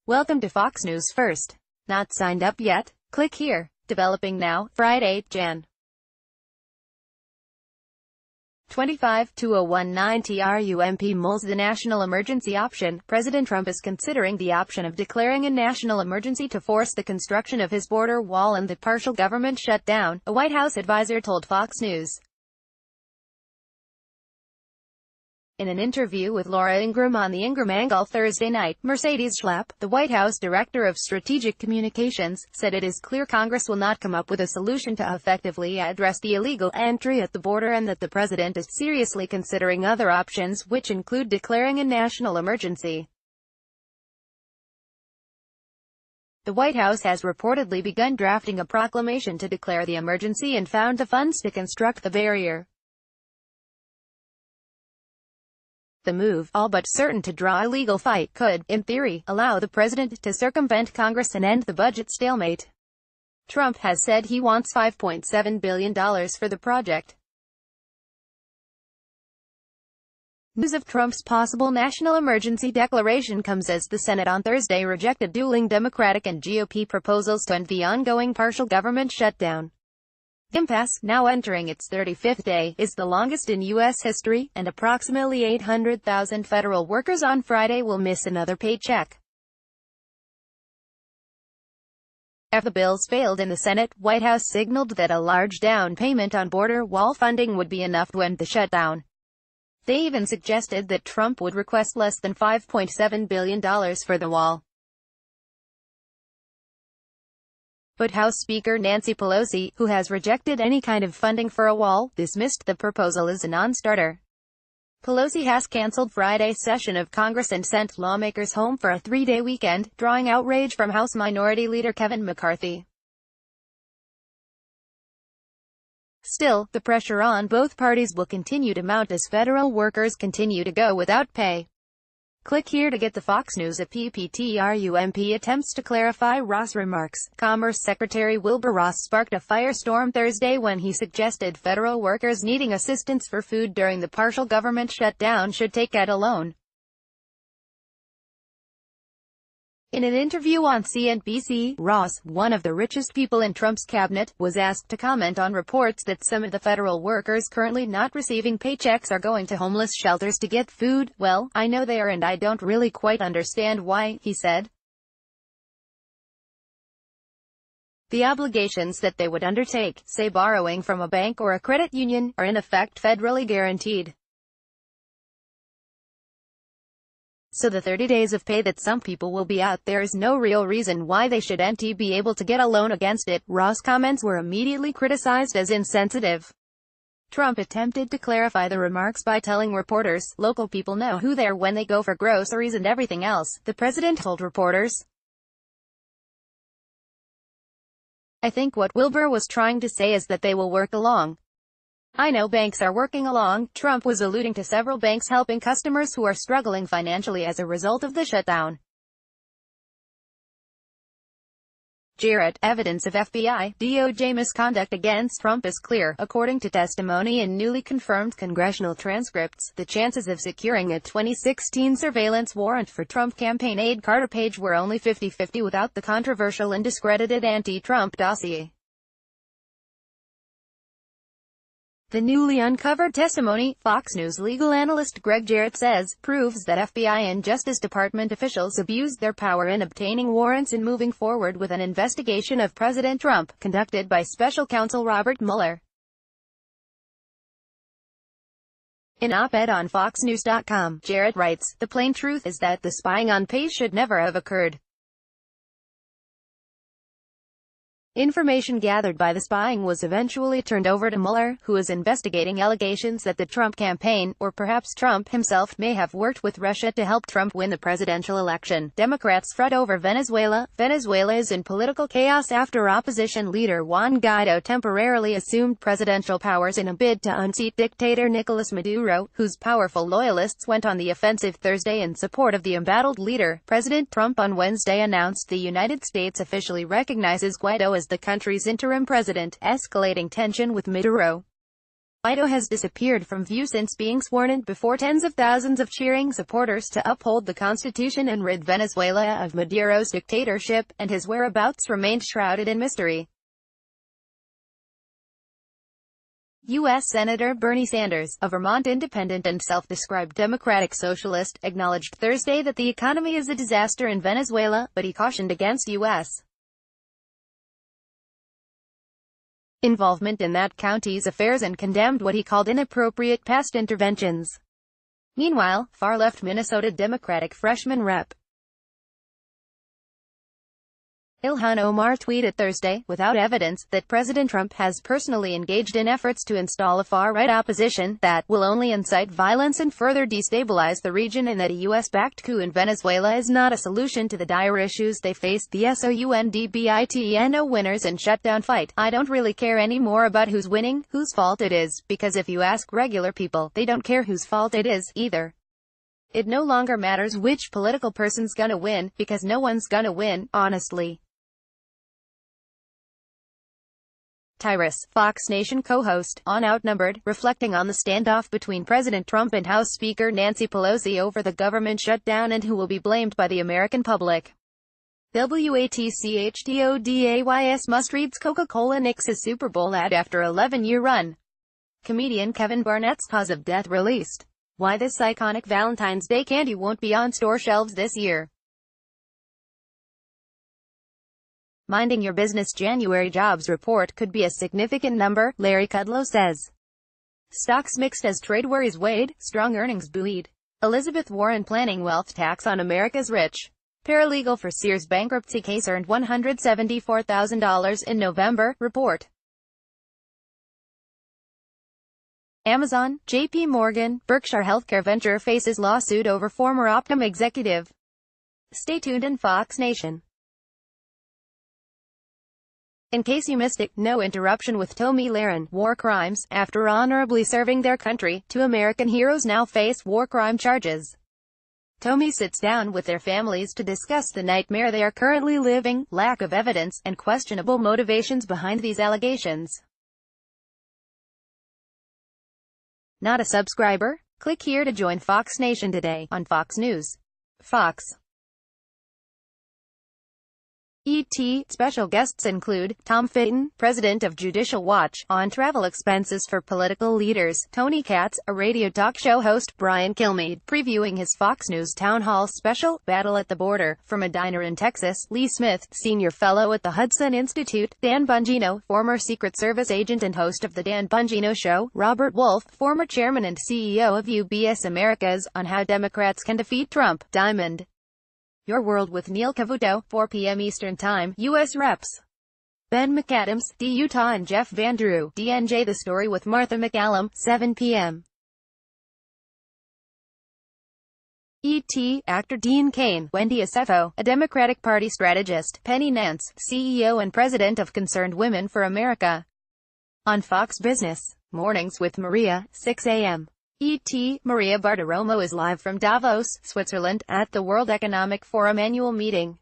Welcome to Fox News First. Not signed up yet? Click here. Developing now, Friday, Jan. 25-2019 TRUMP mulls the national emergency option. President Trump is considering the option of declaring a national emergency to force the construction of his border wall and the partial government shutdown, a White House advisor told Fox News. In an interview with Laura Ingraham on the Ingraham Angle Thursday night, Mercedes Schlapp, the White House Director of Strategic Communications, said it is clear Congress will not come up with a solution to effectively address the illegal entry at the border and that the president is seriously considering other options, which include declaring a national emergency. The White House has reportedly begun drafting a proclamation to declare the emergency and found the funds to construct the barrier. The move, all but certain to draw a legal fight, could, in theory, allow the president to circumvent Congress and end the budget stalemate. Trump has said he wants $5.7 billion for the project. News of Trump's possible national emergency declaration comes as the Senate on Thursday rejected dueling Democratic and GOP proposals to end the ongoing partial government shutdown. The impasse, now entering its 35th day, is the longest in U.S. history, and approximately 800,000 federal workers on Friday will miss another paycheck. After the bills failed in the Senate, White House signaled that a large down payment on border wall funding would be enough to end the shutdown. They even suggested that Trump would request less than $5.7 billion for the wall. But House Speaker Nancy Pelosi, who has rejected any kind of funding for a wall, dismissed the proposal as a non-starter. Pelosi has canceled Friday's session of Congress and sent lawmakers home for a three-day weekend, drawing outrage from House Minority Leader Kevin McCarthy. Still, the pressure on both parties will continue to mount as federal workers continue to go without pay. Click here to get the Fox News at PPTRUMP attempts to clarify Ross remarks. Commerce Secretary Wilbur Ross sparked a firestorm Thursday when he suggested federal workers needing assistance for food during the partial government shutdown should take out a loan. In an interview on CNBC, Ross, one of the richest people in Trump's cabinet, was asked to comment on reports that some of the federal workers currently not receiving paychecks are going to homeless shelters to get food. "Well, I know they are and I don't really quite understand why," he said. The obligations that they would undertake, say borrowing from a bank or a credit union, are in effect federally guaranteed. So the 30 days of pay that some people will be out, there is no real reason why they shouldn't be able to get a loan against it. Ross' comments were immediately criticized as insensitive. Trump attempted to clarify the remarks by telling reporters, "Local people know who they are when they go for groceries and everything else," the president told reporters. "I think what Wilbur was trying to say is that they will work along. I know banks are working along." Trump was alluding to several banks helping customers who are struggling financially as a result of the shutdown. Jarrett, evidence of FBI, DOJ misconduct against Trump is clear. According to testimony in newly confirmed congressional transcripts, the chances of securing a 2016 surveillance warrant for Trump campaign aide Carter Page were only 50-50 without the controversial and discredited anti-Trump dossier. The newly uncovered testimony, Fox News legal analyst Greg Jarrett says, proves that FBI and Justice Department officials abused their power in obtaining warrants and moving forward with an investigation of President Trump, conducted by Special Counsel Robert Mueller. In an op-ed on FoxNews.com, Jarrett writes, "The plain truth is that the spying on Page should never have occurred. Information gathered by the spying was eventually turned over to Mueller, who is investigating allegations that the Trump campaign, or perhaps Trump himself, may have worked with Russia to help Trump win the presidential election." Democrats fret over Venezuela. Venezuela is in political chaos after opposition leader Juan Guaido temporarily assumed presidential powers in a bid to unseat dictator Nicolas Maduro, whose powerful loyalists went on the offensive Thursday in support of the embattled leader. President Trump on Wednesday announced the United States officially recognizes Guaido as the country's interim president, escalating tension with Maduro. Guaido has disappeared from view since being sworn in before tens of thousands of cheering supporters to uphold the constitution and rid Venezuela of Maduro's dictatorship, and his whereabouts remained shrouded in mystery. U.S. Senator Bernie Sanders, a Vermont independent and self-described democratic socialist, acknowledged Thursday that the economy is a disaster in Venezuela, but he cautioned against U.S. involvement in that county's affairs and condemned what he called inappropriate past interventions. Meanwhile, far-left Minnesota Democratic freshman Rep. Ilhan Omar tweeted Thursday, without evidence, that President Trump has personally engaged in efforts to install a far-right opposition that will only incite violence and further destabilize the region, and that a U.S.-backed coup in Venezuela is not a solution to the dire issues they face. The SOUNDBITNO winners and shutdown fight. I don't really care anymore about who's winning, whose fault it is, because if you ask regular people, they don't care whose fault it is, either. It no longer matters which political person's gonna win, because no one's gonna win, honestly. Tyrus, Fox Nation co-host, on Outnumbered, reflecting on the standoff between President Trump and House Speaker Nancy Pelosi over the government shutdown and who will be blamed by the American public. WATCHDODAYS must reads Coca-Cola nixes Super Bowl ad after 11-year run. Comedian Kevin Barnett's cause of death released. Why this iconic Valentine's Day candy won't be on store shelves this year. Minding your business. January jobs report could be a significant number, Larry Kudlow says. Stocks mixed as trade worries weighed, strong earnings buoyed. Elizabeth Warren planning wealth tax on America's rich. Paralegal for Sears bankruptcy case earned $174,000 in November, report. Amazon, JP Morgan, Berkshire Healthcare venture faces lawsuit over former Optum executive. Stay tuned in Fox Nation. In case you missed it, no interruption with Tomi Lahren. War crimes. After honorably serving their country, two American heroes now face war crime charges. Tomi sits down with their families to discuss the nightmare they are currently living, lack of evidence, and questionable motivations behind these allegations. Not a subscriber? Click here to join Fox Nation today, on Fox News. Fox. ET. Special guests include Tom Fitton, president of Judicial Watch, on travel expenses for political leaders; Tony Katz, a radio talk show host; Brian Kilmeade, previewing his Fox News Town Hall special, Battle at the Border, from a diner in Texas; Lee Smith, senior fellow at the Hudson Institute; Dan Bongino, former Secret Service agent and host of The Dan Bongino Show; Robert Wolf, former chairman and CEO of UBS Americas, on how Democrats can defeat Trump; Diamond Your World with Neil Cavuto, 4 p.m. Eastern Time, U.S. Reps. Ben McAdams, D. Utah and Jeff Van Drew, DNJ. The Story with Martha McCallum, 7 p.m. E.T. Actor Dean Cain, Wendy Acefo, a Democratic Party strategist; Penny Nance, CEO and president of Concerned Women for America. On Fox Business Mornings with Maria, 6 a.m. E.T. Maria Bartiromo is live from Davos, Switzerland, at the World Economic Forum annual meeting.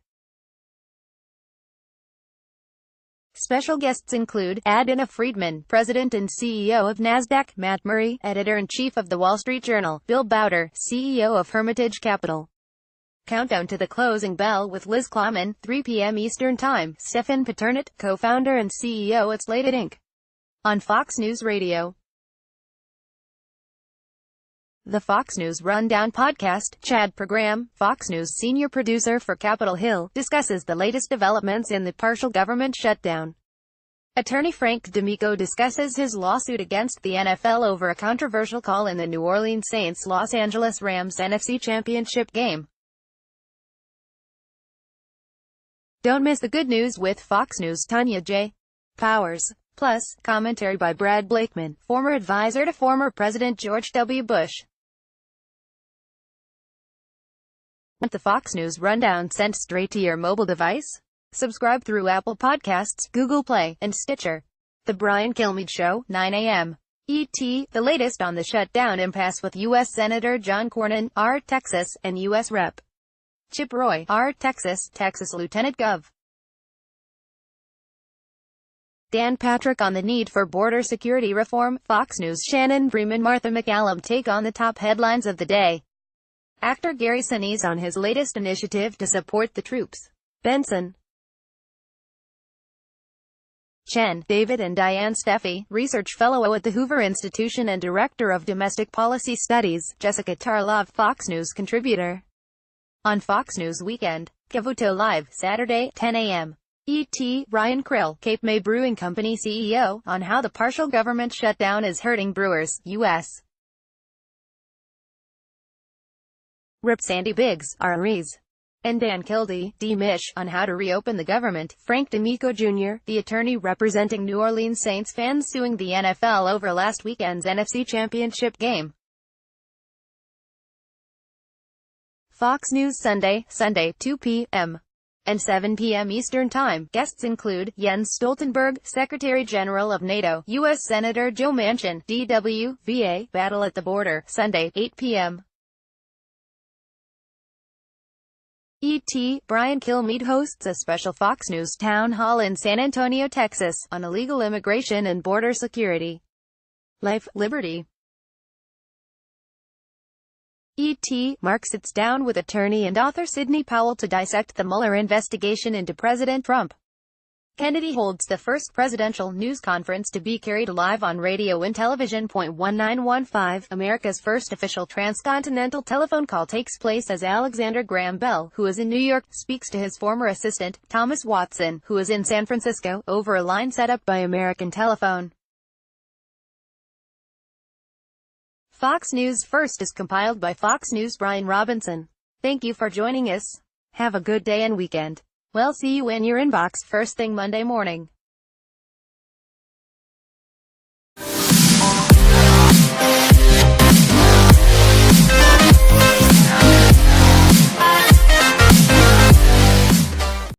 Special guests include Adina Friedman, president and CEO of NASDAQ; Matt Murray, editor-in-chief of The Wall Street Journal; Bill Bowder, CEO of Hermitage Capital. Countdown to the Closing Bell with Liz Claman, 3 p.m. Eastern Time; Stefan Paternit, co-founder and CEO at Slated Inc. On Fox News Radio. The Fox News Rundown podcast, Chad Program, Fox News senior producer for Capitol Hill, discusses the latest developments in the partial government shutdown. Attorney Frank D'Amico discusses his lawsuit against the NFL over a controversial call in the New Orleans Saints-Los Angeles Rams NFC Championship game. Don't miss the good news with Fox News' Tanya J. Powers. Plus, commentary by Brad Blakeman, former advisor to former President George W. Bush. Want the Fox News Rundown sent straight to your mobile device? Subscribe through Apple Podcasts, Google Play, and Stitcher. The Brian Kilmeade Show, 9 a.m. ET. The latest on the shutdown impasse with U.S. Senator John Cornyn, R. Texas, and U.S. Rep. Chip Roy, R. Texas, Texas Lieutenant Gov. Dan Patrick on the need for border security reform. Fox News. Shannon Bream and Martha McCallum take on the top headlines of the day. Actor Gary Sinise on his latest initiative to support the troops. Benson. Chen, David and Diane Steffi, research fellow at the Hoover Institution and director of domestic policy studies. Jessica Tarlov, Fox News contributor. On Fox News Weekend. Kavuto Live, Saturday, 10 a.m. ET. Ryan Krill, Cape May Brewing Company CEO, on how the partial government shutdown is hurting brewers, U.S. Rip. Sandy Biggs, RREs. And Dan Kildee, D. Mish, on how to reopen the government. Frank D'Amico Jr., the attorney representing New Orleans Saints fans suing the NFL over last weekend's NFC Championship game. Fox News Sunday, 2 p.m. and 7 p.m. Eastern Time. Guests include Jens Stoltenberg, Secretary General of NATO, U.S. Senator Joe Manchin, DW, VA, Battle at the Border, Sunday, 8 p.m. ET. Brian Kilmeade hosts a special Fox News town hall in San Antonio, Texas, on illegal immigration and border security. Life, Liberty. ET. Mark sits down with attorney and author Sidney Powell to dissect the Mueller investigation into President Trump. Kennedy holds the first presidential news conference to be carried live on radio and television. 1915, America's first official transcontinental telephone call takes place as Alexander Graham Bell, who is in New York, speaks to his former assistant, Thomas Watson, who is in San Francisco, over a line set up by American Telephone. Fox News First is compiled by Fox News' Brian Robinson. Thank you for joining us. Have a good day and weekend. We'll see you in your inbox first thing Monday morning.